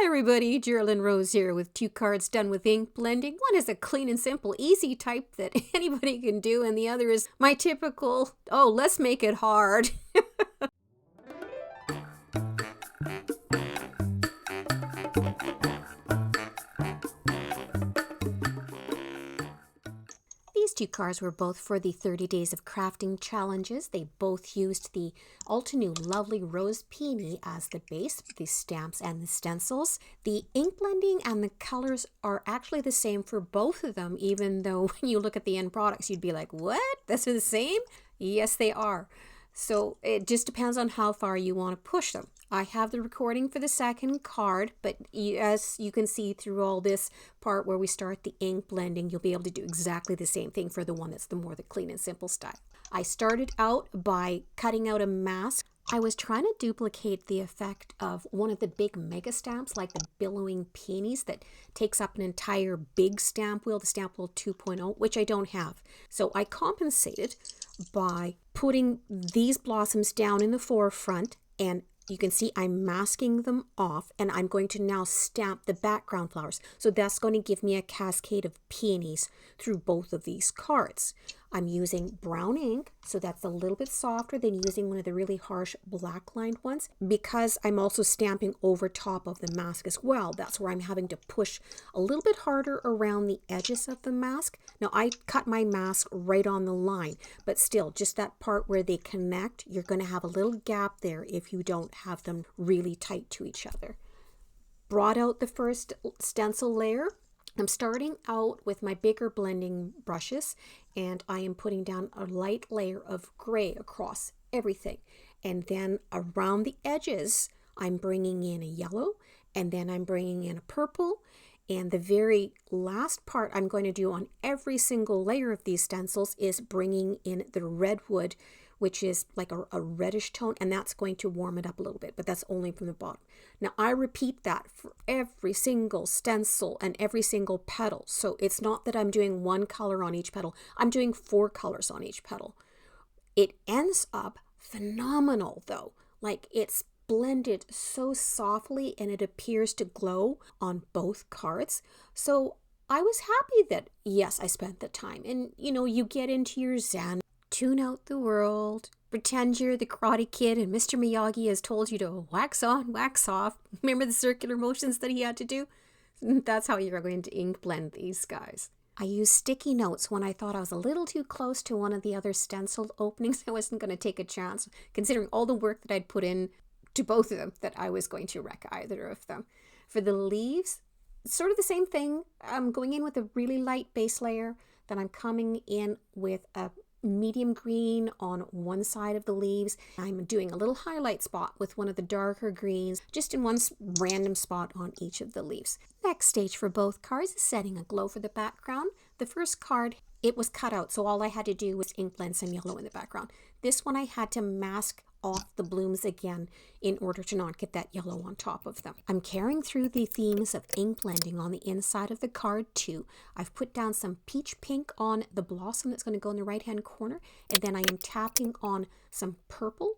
Hi everybody, Geraldine Rose here with 2 cards done with ink blending. One is a clean and simple, easy type that anybody can do, and the other is my typical, oh, let's make it hard. These 2 cards were both for the 30 Days of Crafting challenges. They both used the Altenew Lovely Rose Peony as the base, the stamps and the stencils. The ink blending and the colors are actually the same for both of them, even though when you look at the end products, you'd be like, what? That's the same? Yes, they are. So it just depends on how far you want to push them. I have the recording for the second card, but as you can see through all this part where we start the ink blending, you'll be able to do exactly the same thing for the one that's the more the clean and simple style. I started out by cutting out a mask. I was trying to duplicate the effect of one of the big mega stamps, like the billowing peonies that takes up an entire big stamp wheel, the Stamp Wheel 2.0, which I don't have. So I compensated by putting these blossoms down in the forefront, and you can see I'm masking them off, and I'm going to now stamp the background flowers. So that's going to give me a cascade of peonies through both of these cards. I'm using brown ink, so that's a little bit softer than using one of the really harsh black lined ones. Because I'm also stamping over top of the mask as well, that's where I'm having to push a little bit harder around the edges of the mask. Now I cut my mask right on the line, but still, just that part where they connect, you're going to have a little gap there if you don't have them really tight to each other. Brought out the first stencil layer. I'm starting out with my bigger blending brushes, and I am putting down a light layer of gray across everything. And then around the edges, I'm bringing in a yellow, and then I'm bringing in a purple. And the very last part I'm going to do on every single layer of these stencils is bringing in the redwood, which is like a reddish tone, and that's going to warm it up a little bit, but that's only from the bottom. Now I repeat that for every single stencil and every single petal. So it's not that I'm doing one color on each petal, I'm doing 4 colors on each petal. It ends up phenomenal though. Like, it's blended so softly and it appears to glow on both cards. So I was happy that, yes, I spent the time. And you get into your zen, tune out the world, pretend you're the Karate Kid and Mr. Miyagi has told you to wax on, wax off. Remember the circular motions that he had to do? That's how you're going to ink blend these guys. I used sticky notes when I thought I was a little too close to one of the other stenciled openings. I wasn't going to take a chance, considering all the work that I'd put in to both of them, that I was going to wreck either of them. For the leaves, sort of the same thing. I'm going in with a really light base layer, then I'm coming in with a medium green on one side of the leaves. I'm doing a little highlight spot with one of the darker greens, just in one random spot on each of the leaves. Next stage for both cards is setting a glow for the background. The first card, it was cut out, so all I had to do was ink blend some yellow in the background. This one I had to mask off the blooms again in order to not get that yellow on top of them. I'm carrying through the themes of ink blending on the inside of the card too. I've put down some peach pink on the blossom that's going to go in the right hand corner, and then I am tapping on some purple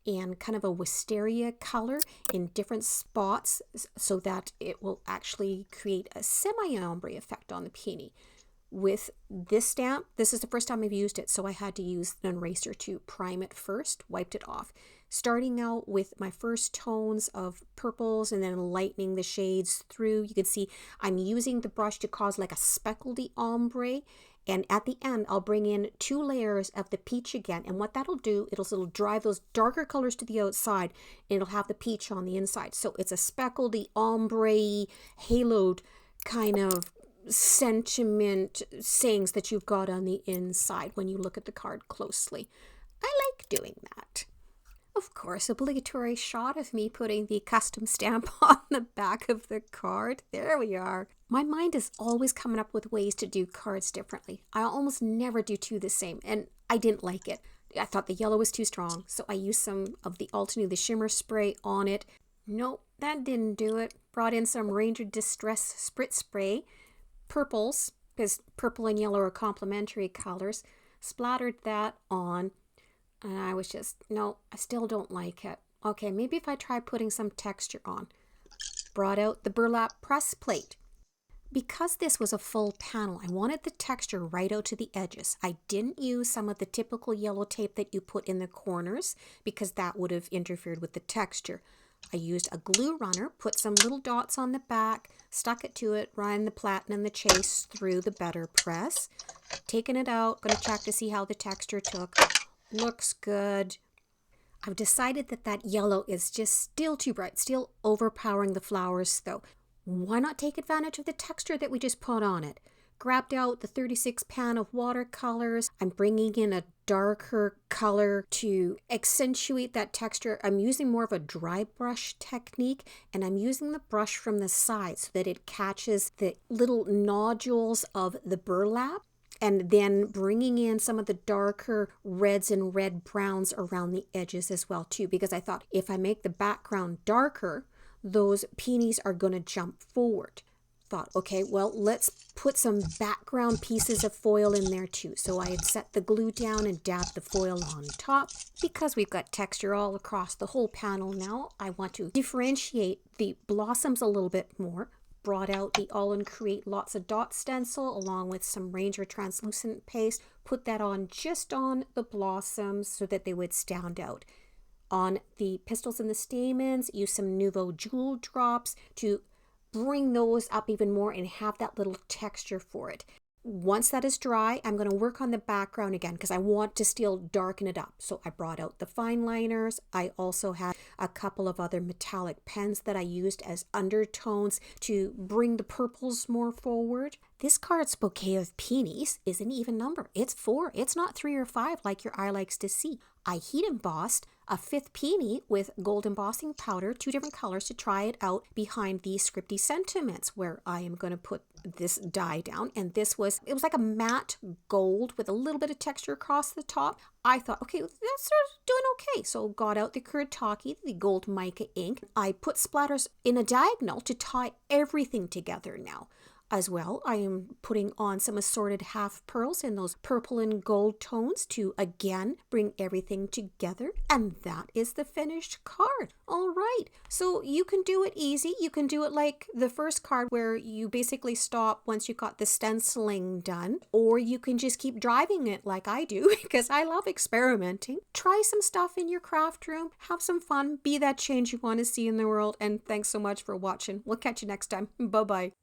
and kind of a wisteria color in different spots so that it will actually create a semi-ombre effect on the peony. With this stamp, this is the first time I've used it, so I had to use an eraser to prime it first, wiped it off. Starting out with my first tones of purples and then lightening the shades through. You can see I'm using the brush to cause like a speckledy ombre, and at the end I'll bring in 2 layers of the peach again, and what that'll do, it'll drive those darker colors to the outside and it'll have the peach on the inside. So it's a speckledy ombre haloed kind of sentiment sayings that you've got on the inside when you look at the card closely. I like doing that. Of course, obligatory shot of me putting the custom stamp on the back of the card. There we are. My mind is always coming up with ways to do cards differently. I almost never do 2 the same, and I didn't like it. I thought the yellow was too strong, so I used some of the Altenew, the shimmer spray on it. Nope, that didn't do it. Brought in some Ranger Distress Spritz Spray. Purples, because purple and yellow are complementary colors, splattered that on, and I was just, no, I still don't like it. Okay, maybe if I try putting some texture on. Brought out the burlap press plate. Because this was a full panel, I wanted the texture right out to the edges. I didn't use some of the typical yellow tape that you put in the corners because that would have interfered with the texture. I used a glue runner, put some little dots on the back, stuck it to it, ran the platen and the chase through the better press. Taking it out, going to check to see how the texture took. Looks good. I've decided that that yellow is just still too bright, still overpowering the flowers though. Why not take advantage of the texture that we just put on it? Grabbed out the 36 pan of watercolors. I'm bringing in a darker color to accentuate that texture. I'm using more of a dry brush technique, and I'm using the brush from the side so that it catches the little nodules of the burlap, and then bringing in some of the darker reds and red browns around the edges as well too, because I thought if I make the background darker, those peonies are going to jump forward. Thought, okay, well, let's put some background pieces of foil in there too. So I had set the glue down and dabbed the foil on top. Because we've got texture all across the whole panel now, I want to differentiate the blossoms a little bit more. Brought out the All in Create Lots of Dots stencil along with some Ranger translucent paste. Put that on just on the blossoms so that they would stand out. On the pistils and the stamens, use some Nouveau Jewel drops to bring those up even more and have that little texture for it. Once that is dry, I'm going to work on the background again because I want to still darken it up. So I brought out the fine liners. I also had a couple of other metallic pens that I used as undertones to bring the purples more forward. This card's bouquet of peonies is an even number. It's 4. It's not 3 or 5 like your eye likes to see. I heat embossed a 5th peony with gold embossing powder, 2 different colors, to try it out behind the scripty sentiments where I am going to put this die down. And it was like a matte gold with a little bit of texture across the top. I thought, okay, that's sort of doing okay. So got out the Kuretake, the gold mica ink. I put splatters in a diagonal to tie everything together now. As well, I am putting on some assorted half pearls in those purple and gold tones to again bring everything together. And that is the finished card. All right, so you can do it easy. You can do it like the first card where you basically stop once you got the stenciling done, or you can just keep driving it like I do because I love experimenting. Try some stuff in your craft room, have some fun, be that change you want to see in the world. And thanks so much for watching. We'll catch you next time. Bye-bye.